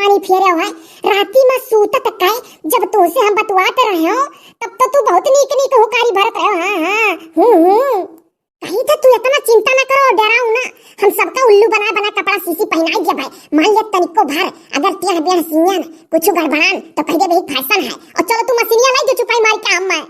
पानी फेरे है राती में सूतत काय जब तुमसे हम बतवात रहे हो तब तो तू बहुत नीक नीक हुकारी भरत रहो। हां कहीं तो तू इतना चिंता न करो, डराओ ना। हम सबका उल्लू बना बना कपड़ा सीसी पहनाई दिया भाई। मान ले तनिको भर अगर तिया बिया सियान कुछ गड़बड़ान तो कह दे भाई फैशन है और चलो तू मशीनिया लाई जो चुपाई मार के हम मैं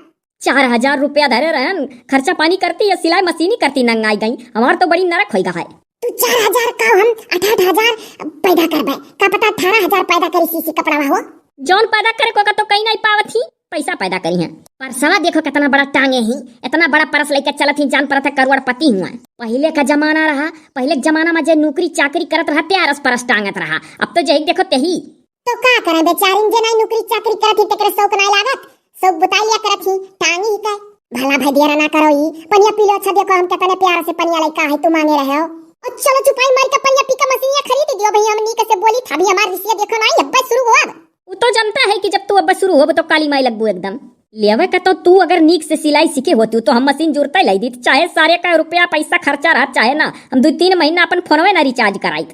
4,000 रुपया धरे रहन, खर्चा पानी करती या सिलाई मशीनी करती नंगाई गई। हमार तो बड़ी नरक होइगा है। तू 4,000 का हम 8,000 पैदा करबे का पता 18,000 पैदा करी सीसी कपड़ा हो। जौन पैदा करे को तो कहीं नहीं पावत ही, पैसा पैदा करी है। परसवा देखो कितना बड़ा टांगे ही, इतना बड़ा परस लेकर चलत ही, जान परत करोड़पति हुआ। पहले का जमाना रहा, पहले के जमाना में जे नौकरी चाकरी करत रहा त्यारस परस टांगत रहा। अब तो जही देखो तही तो का करे बेचारी जे नहीं नौकरी चाकरी करत ही तकरे शौक नहीं लागत, सब बता लिया करत ही टांगी ही का भला भदियारा ना करो ही। पनिया पी लो। अच्छा देखो हम कितने प्यार से पनिया लेका है तू मांगे रहे हो। और चलो चुपाई मार के पनिया पी का मशीनिया खरीद दियो भैया। हमनी कैसे बोली था भी हमार रिश्ता देखो नहीं अब शुरू हो। वो तो जानता है कि जब तू अब शुरू हो तो काली माई लगबू एकदम। लेवे का तो तू अगर नीक से सिलाई सीखे होती तो हम मशीन जुड़ता लाई दी, चाहे सारे का रुपया पैसा खर्चा रहा चाहे ना, हम 2-3 महीना अपन फोनवे ना रिचार्ज कराई।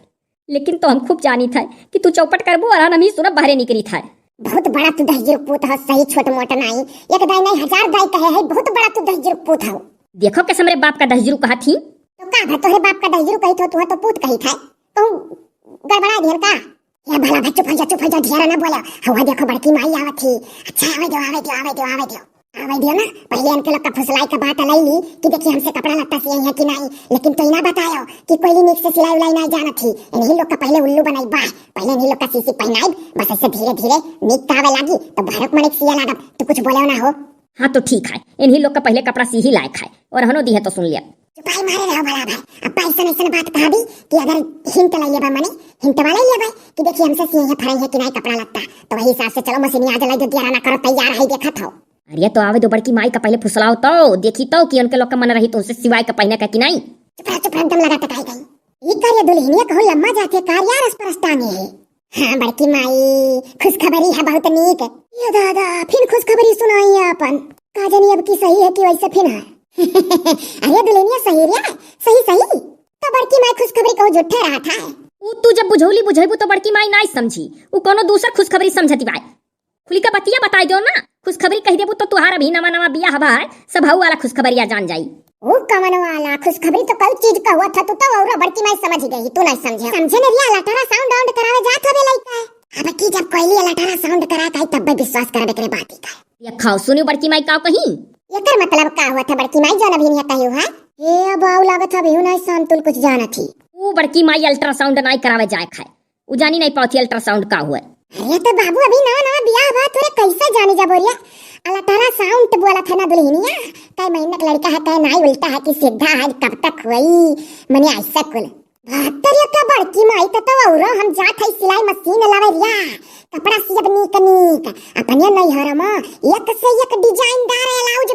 लेकिन तो हम खूब जानी था कि तू चौपट करबो और हम ही सुनब बाहरे निकली था। बहुत बड़ा तू दहजर पूत हो, सही छोट मोटा नहीं, एक दाई नहीं 1000 दाई कहे है। बहुत बड़ा तू दहजर पूत हो। देखो कैसे मेरे बाप का दहजरू कहा थी तो का भा तोरे बाप का दहजरू कही तो तू तो पूत कही था। तू गड़बड़ा दिया का या भला बच्चों चुप हो जा ढेरा ना बोला। हवा देखो बड़की माई आवत थी। अच्छा आवे दो ना। पहले इनके लोग का फुसलाई का बात लाई ली कि देखिए हमसे कपड़ा लत्ता सिलाई है कि नहीं, लेकिन तो इना बतायो कि कोई नीक से सिलाई उलाई नहीं जाना थी। इन्हीं लोग का पहले उल्लू बनाई बा, पहले इन्हीं लोग का सीसी पहनाई, बस ऐसे धीरे धीरे नीक कावे लगी तो भारत मणिक सिया लागब। तो कुछ बोले ना हो। हाँ तो ठीक है, इन्हीं लोग का पहले कपड़ा सी ही लायक है और हनो दी है तो सुन लिया। चुपाई मारे रहो भला भाई। अब पैसा ऐसा बात कहा भी कि अगर हिंट लाइए बा मनी हिंट वाला ही है भाई कि देखिए हमसे सिए है फराई है कि नहीं कपड़ा लगता, तो वही हिसाब से चलो मशीनी आ जलाई जो दिया ना करो तैयार है देखा था। अरे तो आवे दो बड़की माई का पहले फुसलाओ तो देखी तो कि उनके लोग का मन रही तो उनसे सिवाय का पहने का कि नहीं। चुप एकदम लगा टकाई गई। ये कार्य दुल्हनिया कहो लम्मा जाके कार्य रस परस्तानी है। हाँ बड़की माई खुशखबरी है बहुत नीक। ये दादा फिर खुशखबरी सुनाई अपन का जानी अब की सही है कि वैसे फिर है। अरे दुल्हनिया सही रे सही तो बड़की माई खुशखबरी कहो झूठे रहा था। वो तू जब बुझौली बुझेबू तो बड़की माई नहीं समझी, वो कोनो दूसर खुशखबरी समझती बाय। खुली का बतिया बताई दो ना, खुशखबरी कह देबू तो तुहार अभी नवा बिया हवा है सब हऊ वाला खुशखबरिया जान जाई। ओ कमन वाला खुशखबरी तो कल चीज का हुआ था तो और बड़की माई समझ गई, तू नहीं समझे ने रिया लटारा साउंड आउंड करावे जात हवे लइका। अब की जब कोई लटारा साउंड करा का तब विश्वास करबे करे बात ही का। ये खाओ सुनी बड़की माई का कहीं एकर मतलब का हुआ था बड़की माई जो अभी नहीं कहियो है। ए बाऊ लागत है बेहू नहीं शांतुल कुछ जाना थी। वो बड़की माई अल्ट्रासाउंड नहीं करावे जाए खाए, वो जानी नहीं पाती अल्ट्रासाउंड का हुआ। अरे तो बाबू अभी नवा बियाह हुआ तोरे कैसे जाने जा बोरिया। अल्ट्रा साउंड बोला था ना दुल्हनिया, कई महीने का लड़का है कई नहीं उल्टा है कि सीधा है कब तक हुई मने ऐसा कुल 72 का बड़की माई तो और हम जात है सिलाई मशीन लावे रिया कपड़ा सियब नीक अपने नहीं हरम एक से एक डिजाइनदार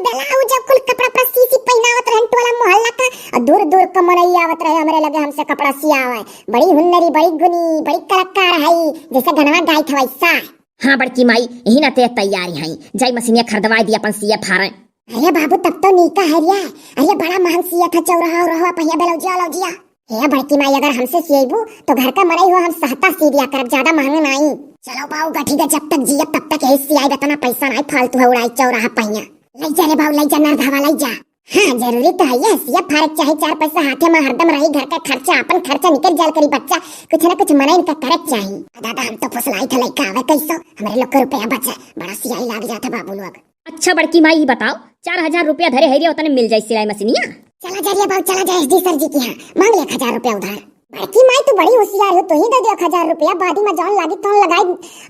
ब्लाउज कुल कपड़ा पर सीसी पहनावत रहन टोला मोहल्ला का और दूर का मनई आवत रहे हमरे लगे हमसे कपड़ा सियावे। बड़ी हुन्नरी बड़ी गुनी बड़ी कलाकार है जैसे गनवा गाय था वैसा। हाँ बड़की माई यही ना ते तैयारी है जाई मशीनिया खरीदवाई दी अपन सिया फारे। अरे बाबू तब तो नीका है रिया। अरे बड़ा महंग सिया था चौराहा और पहिया ब्लाउजिया। हे बड़की माई अगर हमसे सिएबू तो घर का मरई हो हम सहता सी दिया करब, ज्यादा महंगा नहीं। चलो बाऊ गठी का जब तक जियब तब तक यही सियाई देतना पैसा नहीं फालतू है उड़ाई चौराहा पहिया ले जा रे बाऊ ले जा नर धावा ले जा। हाँ जरूरी तो है ये सिया फारक चाहे 4 पैसा हाथे में हरदम रही घर का खर्चा अपन खर्चा निकल जाल करी बच्चा कुछ ना कुछ मना इनका करक चाहिए। दादा हम तो फुसलाई था लइका आवे कैसो हमारे लोग को रुपया बचा बड़ा सियाई लाग जाता बाबू लोग। अच्छा बड़की माई बताओ 4,000 रुपया धरे है उतने मिल जाए सिलाई मशीनिया। चला जा बाबू चला जा एसडी सर जी के यहाँ मांग ले 1,000 रुपया उधार। बड़की माई तो बड़ी होशियार हो तो ही दे दे 1,000 रुपया बादी में जौन लागी तो लगाई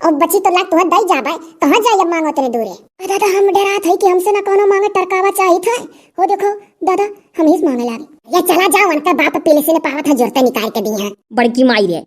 और बची तो लाग तो दई जाबे कहां जाय मांगो तेरे दूरे। दादा हम डरात है कि हमसे ना कोनो मांगे टरकावा चाहिए था। हो देखो दादा हम ही मांगे लागे। ये चला जाओ उनका बाप पीले से ने पावा था जोरते निकाल के दी है। बड़की माई रे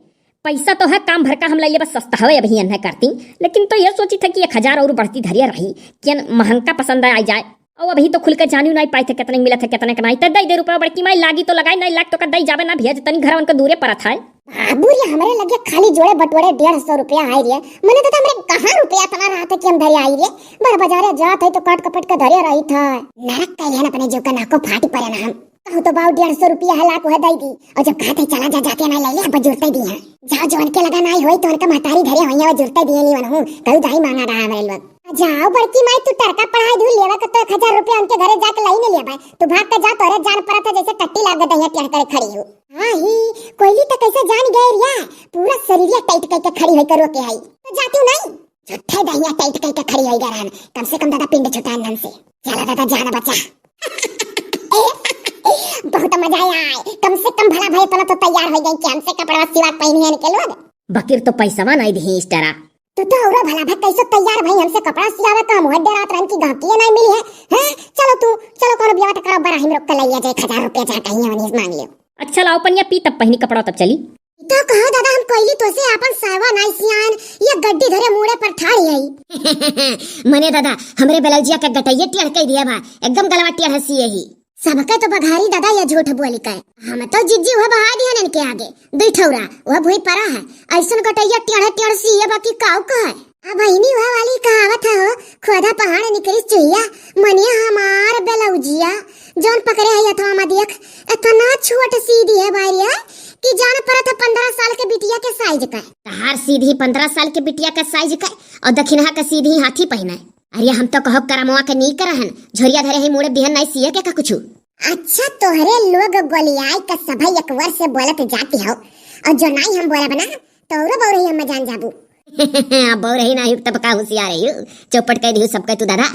पैसा तो है काम भर का हम ले बस सस्ता हवे अभी नहीं करती, लेकिन तो ये सोची था कि 1,000 और बढ़ती धरिया रही कि महंगा पसंद आ जाए और अभी तो खुल के जानी नहीं पाई थे कितने मिला था कितने का नहीं तो दे रुपया बड़की माई लागी तो लगाई नहीं लाग तो का दई जावे ना भेज तनी घर उनका दूरे पर था। बाबू रे हमरे लगे खाली जोड़े बटोड़े 150 रुपया आई रे मने तो हमरे कहां रुपया तना रहा था कि हम धरे आई रे बर बाजारे जात है तो काट कपट के धरे रही था नरक कहले अपने जो का नाको फाटी परे ना हम कहू तो बाऊ 150 रुपया हला को दई दी और जब कहते चला जा जाके ना ले ले अब जुड़ते दिया जाओ जवन के लगा नहीं होई तो उनका महतारी धरे होइया जुड़ते दिए नी वनहु कहू दाई मांगा रहा हमरे लोग जाओ बड़की माई तू टरका पढ़ाई धू लेवा के तो 1000 रुपया उनके घरे जाके लाई ने ले भाई तू भाग के जा तोरे जान पड़ा था जैसे टट्टी लाग दहिया टेढ़ करे खड़ी हो हां ही कोयली तो कैसे जान गए रिया पूरा शरीर टाइट करके खड़ी होई करो के आई तो जातू नहीं झूठे दहिया टाइट करके खड़ी होई गरान कम से कम दादा पिंड छुटा नन से चला दादा जाना बच्चा बहुत मजा आया कम से कम भला भाई तो तैयार हो गई कि हमसे कपड़ा सिवा पहनिए के लोग बकीर तो पैसा नहीं दी इस तरह तो औरा भला भाई कैसे तैयार भाई हमसे कपड़ा सियावे का मुहर डे रात रन की गांकी नहीं मिली है हैं चलो कौन बियाह करो बड़ा हम रोक के लइया जाए 1000 रुपया जा कहीं वनीस मांग लियो अच्छा लाओ पनिया पी तब पहनी कपड़ा तब चली तो कहो दादा हम कोइली तो से अपन सावा नाई सियान ये गड्डी धरे मुड़े पर ठाड़ी आई मने दादा हमरे बेलौजिया के गटैये टेढ़ कई दिया बा एकदम गलवा टेढ़ हसी यही सबके तो बघारी दादा या झूठ बोली का हम तो जिज्जी हुआ बहा दिया नन के आगे दुई ठौरा वह भूई परा है ऐसन गटैया टेढ़ सी ये बाकी काऊ का है अब बहिनी हुआ वाली कहावत है हो खोदा पहाड़ निकली चुहिया मनिया हमार बेलौजिया जौन पकड़े है अथवा मा देख इतना छोट सीधी है बारिया कि जान पड़ा था 15 साल के बिटिया के साइज का तहार सीधी 15 साल के बिटिया का साइज का और दक्षिणहा का सीधी हाथी पहना अरे हम तो कहो करमवा के नी करहन झोरिया धरे ही मुड़े बिहन नहीं सिए के का कुछु अच्छा तोहरे लोग गोलियाई का सभा एक वर्ष से बोलत जाती हो और जो नहीं हम बोले बना तो औरो बौरही हम जान जाबू अब रही ना युक्त पका होशियार है चौपट कह दियो सब कह तू दादा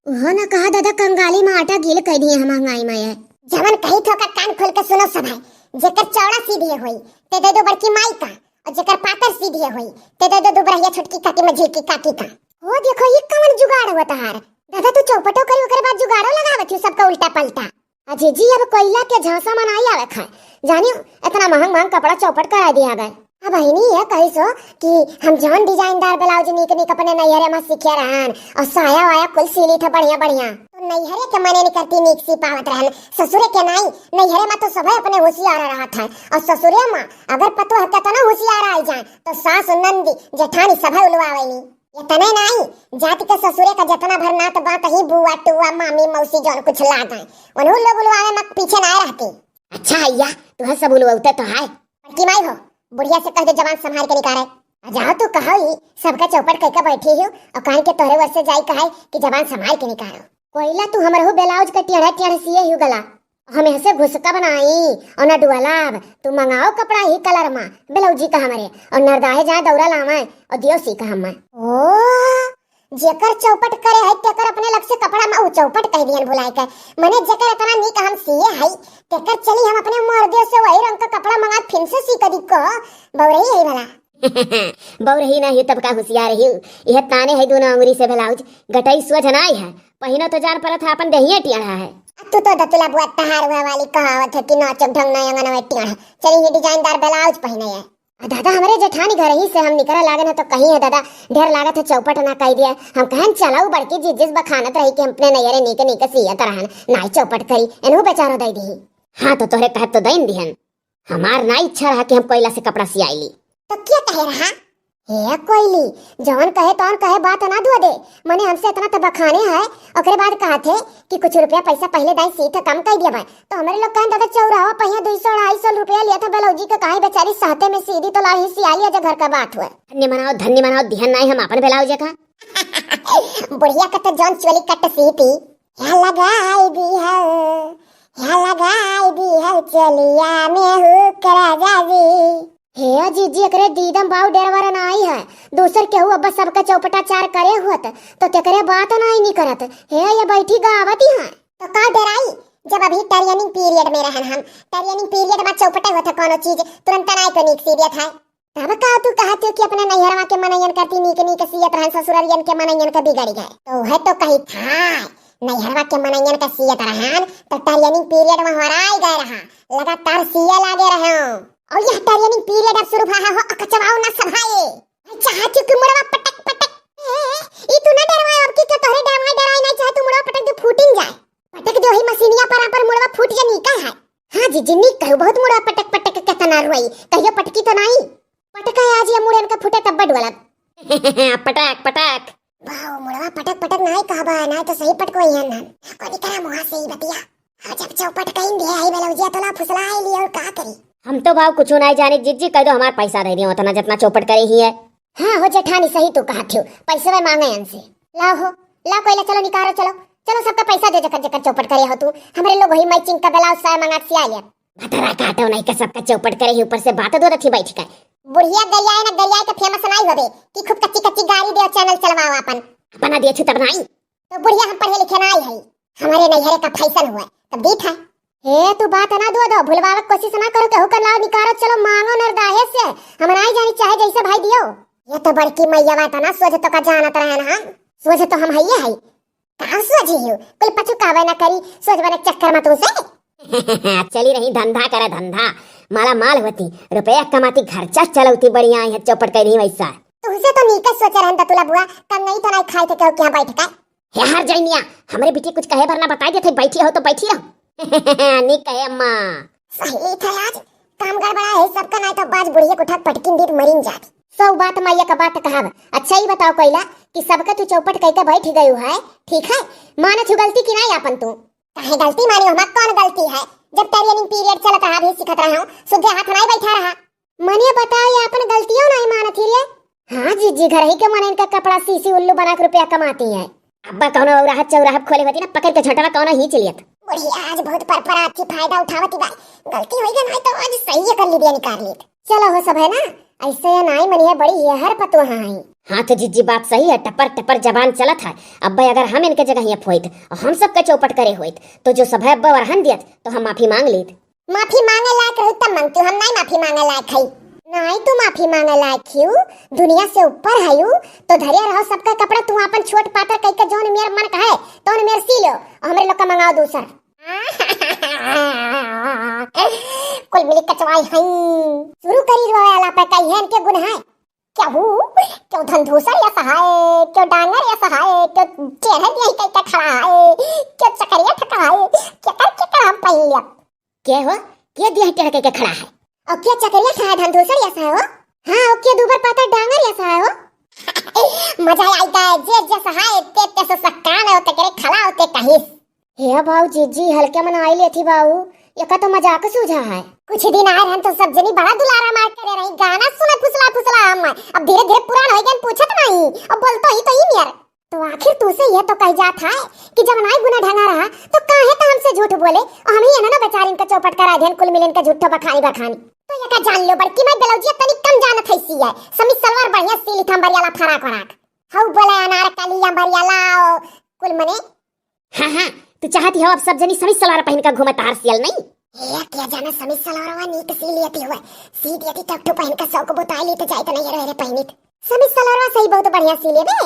ओहो ना कहा दादा कंगाली में आटा गील कह दिए हम महंगाई में है जवन कही थो का कान खोल के सुनो सब है जेकर चौड़ा सीधी होई ते दे दो बड़की माई का और जेकर पातर सीधी होई ते दे दो दुबरहिया छोटकी काकी में झिकी काकी का ओ देखो ये कवन जुगाड़ हुआ तहार दादा तू चौपटो करी ओकर बाद जुगाड़ो लगावत हूं सबका उल्टा पलटा अजी जी अब कोयला के झांसा में नहीं आवे खाए जानियो इतना महंग कपड़ा चौपट करा दिया गए अब बहिनी ये कही सो कि हम जौन डिजाइनदार ब्लाउज नीक नीक अपने नैहरे में सीखे रहन और साया वाया कुल सीली था बढ़िया बढ़िया तो नैहरे के मने नहीं करती नीक सी पावत रहन ससुरे के नहीं नैहरे में तो सब अपने होशियार रहा था और ससुरे में अगर पतो है तो ना होशियार आ जाए तो सास नंदी जेठानी सब उलवावेनी ये तने नहीं जाति के ससुरे का जितना भरना तो बात ही बुआ टुआ मामी मौसी जौन कुछ ला गए उन्हों लोग उलवावे में पीछे ना रहती अच्छा भैया तू सब उलवते तो है की माई हो बुढ़िया से कह दे जवान संभाल के निकाले जाओ तू कहो ही सबका चौपट कह के बैठी हो और कान के तोहरे वर्ष से जाई कहे कि जवान संभाल के निकालो कोयला तू हमर हो ब्लाउज के टेढ़ा सिए ही गला हम ऐसे घुसका बनाई और न डुअलाब तू मंगाओ कपड़ा ही कलर में ब्लाउजी का हमारे और नरदाहे जाए दौरा लावे और दियो सी का हम ओ जेकर चौपट करे है तेकर अपने लग से कपड़ा में चौपट कह दियन भुलाए के मने जेकर इतना नीक हम सिए है तेकर चली हम अपने मर्दे से वही रंग का कपड़ा मंगा फिर से सी कदी को बौरही है भला बौरही नहीं तब का होशियार ही यह ताने है दोनों अंगुरी से ब्लाउज गटाई सोझ नाई है पहिनो तो जान पड़ा था अपन दहिया टिया है तू तो दतुला बुआ तहार हुआ वाली कहावत है कि नाचक ढंग ना अंगन में टिया चली ये डिजाइनदार ब्लाउज पहने है दादा हमारे जेठानी घर ही से हम निकल लागे ना तो कहीं है दादा ढेर लागत है चौपट ना कह दिया हम कहन चलाऊ बड़की जिस बखानत रही कि हम अपने नैयरे नीके नीके सियत रहन नाई चौपट करी एनहु बेचारो दई दी हाँ तो तोहरे कहत तो दईन दिहन हमार ना इच्छा रहा कि हम कोयला से कपड़ा सियाईली तो क्या कहे रहा हे कोयली जौन कहे तौन कहे बात ना दुआ दे मने हमसे इतना तो बखाने है ओकरे बाद कहा थे कि कुछ रुपया पैसा पहले दाई सीधा कम कर दिया भाई तो हमारे लोग कहन दादा चौराहा पहिया 200-250 रुपया लिया था ब्लाउजी का काहे बेचारी सहते में सीधी तो लाही सिया लिया जो घर का बात हुआ धन्य मनाओ ध्यान नहीं हम अपन ब्लाउज का बुढ़िया का तो जौन चोली कट सीती या लगाई दी है चलिया में हुक राजा जी हे जीजी एकरे दीदम बाऊ डेरवारा ना आई है दूसर केहू अब्बा सबका चौपटा चार करे हुत तो तेकरे बात नहीं नी करत हे ये बैठी गावती है तो का डराई जब अभी ट्रेनिंग पीरियड में रहन हम ट्रेनिंग पीरियड में चौपटा होता कोनो चीज तुरंत नहीं को नीक सीरियत है तब का तू कहत कि अपने नैहरवा के मनयन करती नीक नीक सीयत रहन ससुररियन के मनयन का बिगड़ गए तो है तो कही था नैहरवा के मनयन का सीयत रहन तो ट्रेनिंग पीरियड में हराई गए रहा लगातार सीए लागे रहे और यह ट्रेनिंग पीरियड अब शुरू हुआ हो कचवाओ ना सभाए चाहती कि मुड़वा पटक पटक ई तू ना डरवाए अब की तो तोरे डराई नहीं चाहे तू मुड़वा पटक दे फूटिन जाए पटक दे वही मशीनिया पर मुड़वा फूट जा नी का है हां जी जिन्नी कहू बहुत मुड़वा पटक पटक के तना रोई कहियो पटकी तो नहीं पटक आज ये मुड़न का फूटे तब बडवाला पटक पटक वाओ मुड़वा पटक पटक नहीं कहबा नहीं तो सही पटको ही है ना कोनी करा मुहा से ही बतिया जब चौपट कहीं दे आई बेलौजिया तो ला फुसला आई ली और का करी। हम तो भाव कुछ नहीं जाने जिज्जी कह दो हमार पैसा दे दियो उतना जितना चौपट करे ही है। हाँ हो जेठानी सही तू कहा थी पैसे वे मांगे हमसे। ला हो ला कोई चलो निकालो चलो चलो सबका पैसा दे जकर जकर चौपट करे हो तू। हमारे लोग वही मैचिंग का ब्लाउज साया मंगा के सिया लिया। भतरा काटो नहीं का सबका चौपट करे ही ऊपर से बात दो रखी बैठ का। बुढ़िया दरिया ना दरिया का फेमस नहीं होबे कि खूब कच्ची कच्ची गाड़ी दे चैनल चलवाओ अपन। अपना दिए छु तब नहीं तो बुढ़िया हम पढ़े लिखे नहीं है हमारे नैहरे का फैशन हुआ तब दी था। हे तू बात ना दो भुलवावे की कोशिश ना करो कहू कर लाओ निकारो चलो मांगो नरदाहे से हम नहीं जानी चाहे जैसे भाई दियो। ये तो बड़की मैया बात ना सोच तो का जानत रहे ना हम सोच तो हम हइए है कहां सोची हो कुल पछु कावे ना करी सोच बने चक्कर में तू से चली रही धंधा करे धंधा माला माल होती रुपया कमाती खर्चा चलौती बढ़िया है चौपट कर रही वैसा। तुझसे तो नीक सोच रहन तुला बुआ कम नहीं तो नहीं खाए थे क्यों क्या बैठ का। हे हर जैनिया हमरे बेटी कुछ कहे भरना बताई देते बैठी हो तो बैठी रहो। नी कहे अम्मा सही था आज काम गड़बड़ा है सबका नहीं तो बाज बुढ़िया कुठा पटकिन दी मरिन जाती। सौ बात मैया का बात कहाव। अच्छा ही बताओ कोइला कि सबका तू चौपट कह के बैठ गई है ठीक है माना छु गलती की नहीं अपन तू काहे गलती मानी हमार कौन गलती है जब ट्रेनिंग पीरियड चलत रहा भी सिखत रहा हूं सुधे हाथ नहीं बैठा रहा। मने बताओ ये अपन गलतियों नहीं मानत ही रे। हां जीजी घर ही के मने इनका कपड़ा सीसी उल्लू बना के रुपया कमाती है। अब्बा कौन औराह चौराह खोले होती ना पकड़ के झटवा कौन ही चलियत। बुढ़िया आज बहुत परपरा थी फायदा उठावती बा गलती होई गई नहीं तो आज सही कर ली दिया निकाल ली। चलो हो सब है ना ऐसे नहीं मनी है बड़ी ये हर पतो है। हाँ तो जिज्जी बात सही है टपर टपर जबान चलत है। अब्बा अगर हम इनके जगह ये फोइत और हम सबका चौपट करे होइत तो जो सब है अब्बा वरहन दियत तो हम माफी मांग लीत। माफी मांगे लायक रही तब मांगती हम नहीं माफी मांगे लायक है नहीं तू माफी मांगे लायक क्यों दुनिया से ऊपर है यू तो धरिया रहो सबका कपड़ा तू अपन छोट पातर कह के जोन मेर मन का है तो मेर सी लो और हमरे लोग का मंगाओ दूसर। कुल मिली कचवाई है शुरू करी रोयाला पे कई है इनके गुण है क्या हूँ क्यों धंधूसर या सहाय क्यों डांगर या सहाय क्यों चेहरे दिया कई का खड़ा है क्यों चकरिया ठका है क्या कर हम पहन लिया क्या हो क्या दिया टेढ़ के खड़ा है और क्या चकरिया सहाय धंधूसर या सहाय हो। हाँ और क्या दूबर पातर डांगर या सहाय हो। मजा आई का जे जे सहाय ते ते से सकान होते करे खड़ा होते कहीं। हे बाऊ जीजी हल्के मन आई ले थी बाऊ ये का तो मजाक सूझा है। कुछ दिन आए रहन तो सब जनी बड़ा दुलारा मार करे रही गाना सुना फुसला फुसला हम अब धीरे धीरे पुरान हो गए पूछत नहीं अब बोलतो ही तो ही मेर तो आखिर तू से ये तो कह जात है कि जब नाई गुना ढंगा रहा तो काहे तो हमसे झूठ बोले और हम ही ना बेचारी इनका चौपट करा देन कुल मिलन का झूठो बखानी तो ये का जान लो बड़की मैं बेलौजिया तनी कम जानत है सी है समी सलवार बढ़िया सीली थंबरियाला फराक फराक हाउ बोले अनार काली अंबरियाला कुल मने। हाँ हाँ तू चाहती हो अब सब जनी समी सलवार पहन कर घूमत हार सियल नहीं ये क्या जाना समी सलवारवा नीक सी लियती हुआ सी दियती टकटू पहन का सौ को बोताई ली तो जाए तो नहीं रहे पहनित समी सलवारवा सही बहुत बढ़िया सी ले बे।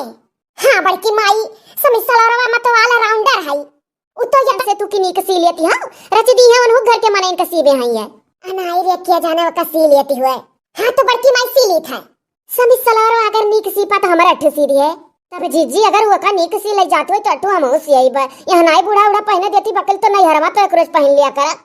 हाँ बड़की माई समी सलवारवा मत वाला राउंडर है उ तो जब से तू की नीक सी लेती हो रच दी है उन्हों घर के मने इनका सीबे हैं ये अनाई रे क्या जाने का सी लेती हुए। हाँ तो बड़की माई सी ली था समी सलवारवा अगर नीक सी पा तो हमारा अठू सी दी है तब जीजी अगर वो का नीक सी ले जात हो तो अठू हम सी आई बा यहां नाई बूढ़ा उड़ा पहने देती बकल तो नहीं हरवा तो एक रोज पहन लिया कर।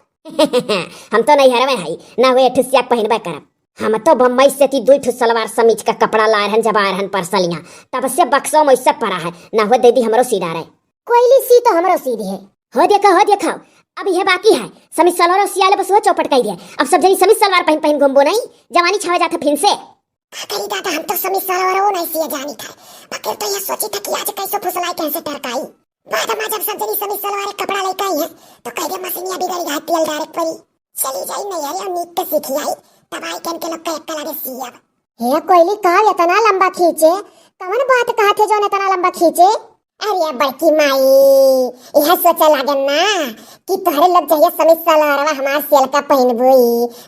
हम तो नहीं हरवे हई ना वे ठुसिया पहनबे करब हम तो बम्बई से ती दुई ठु सलवार समीज का कपड़ा लाए रहन जब आए रहन परसलियां तब से बक्सों में सब पड़ा है ना हो दीदी हमरो सीधा रहे कोईली सी तो हमरो सीधी है। हो देखो अब यह बाकी है समी सलवार सियाले बस वो चौपट कह दिया अब सब जनी समी सलवार पहन पहन घूमबो नहीं जवानी छावे जाता फिर से। करी दादा हम तो समी सलवार वो नहीं सिया जानी था बकर तो ये सोची था कि आज कैसे फुसलाई कैसे टरकाई बाद में जब सब जनी समी सलवार कपड़ा लेके आई है तो कह दे मशीनिया बिगड़ गई तेल डायरेक्ट परी चली जाई नहीं यार नीक के सीखी आई तब आई के लोग का एक लगे सिया। हे कोईली का इतना लंबा खींचे कौन बात कहा थे जो इतना लंबा खींचे। अरे बड़की माई यह सोचा लागन ना कि तोहरे लोग जहिया समी सलवारवा हमार सेल का पहनबोई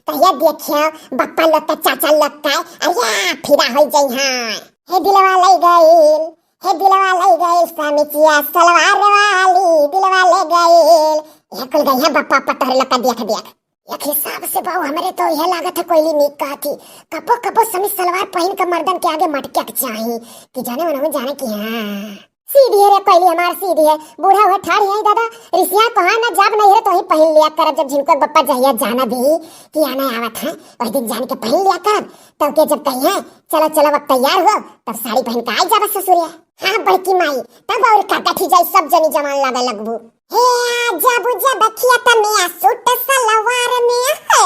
तहिया देखियो बप्पा लोग का चाचा लोग का अरे फिरा हो जाई। हां हे दिलवा ले गइल हे दिलवा ले गइल समीचिया सलवार वाली दिलवा ले गइल ये कुल गइया बप्पा पत्थर लोग का देख एक हिसाब से बाऊ हमरे तो यह लागत है कोईली नीक कहा थी कपो कपो समी सलवार पहन कर मर्दन के आगे मटके के चाहिए कि जाने मन जाने की। हां सीधी है रे कोईली हमार सीधी है बूढ़ा हुआ ठाड़ है दादा रिसिया कहा ना जब नहीं है तो ही पहन लिया कर जब झिनको बप्पा जहिया जाना भी कि आना आवत है वही दिन जान के पहन लिया कर तब के जब कही है चलो चलो अब तैयार हो तब साड़ी पहन के आई जाबा ससुरिया। हाँ बड़की माई तब और काटा थी जाई सब जनी जवान लागे लगबू हे जाबू बखिया तमिया सूट सलवार में है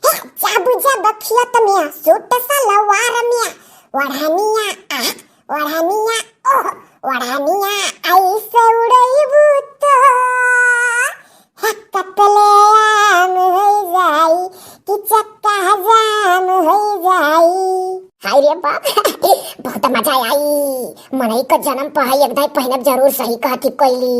हे जाबू बखिया तमिया सूट सलवार में वढ़ानिया ओह वढ़ानिया ऐसे उड़ई भूत कतले आम हो जाई कि चक्का जाम हो जाई। हाय रे बाप बहुत मजा आई मनई का जन्म पहाई एकदाई पहनब जरूर सही कहती कोइली।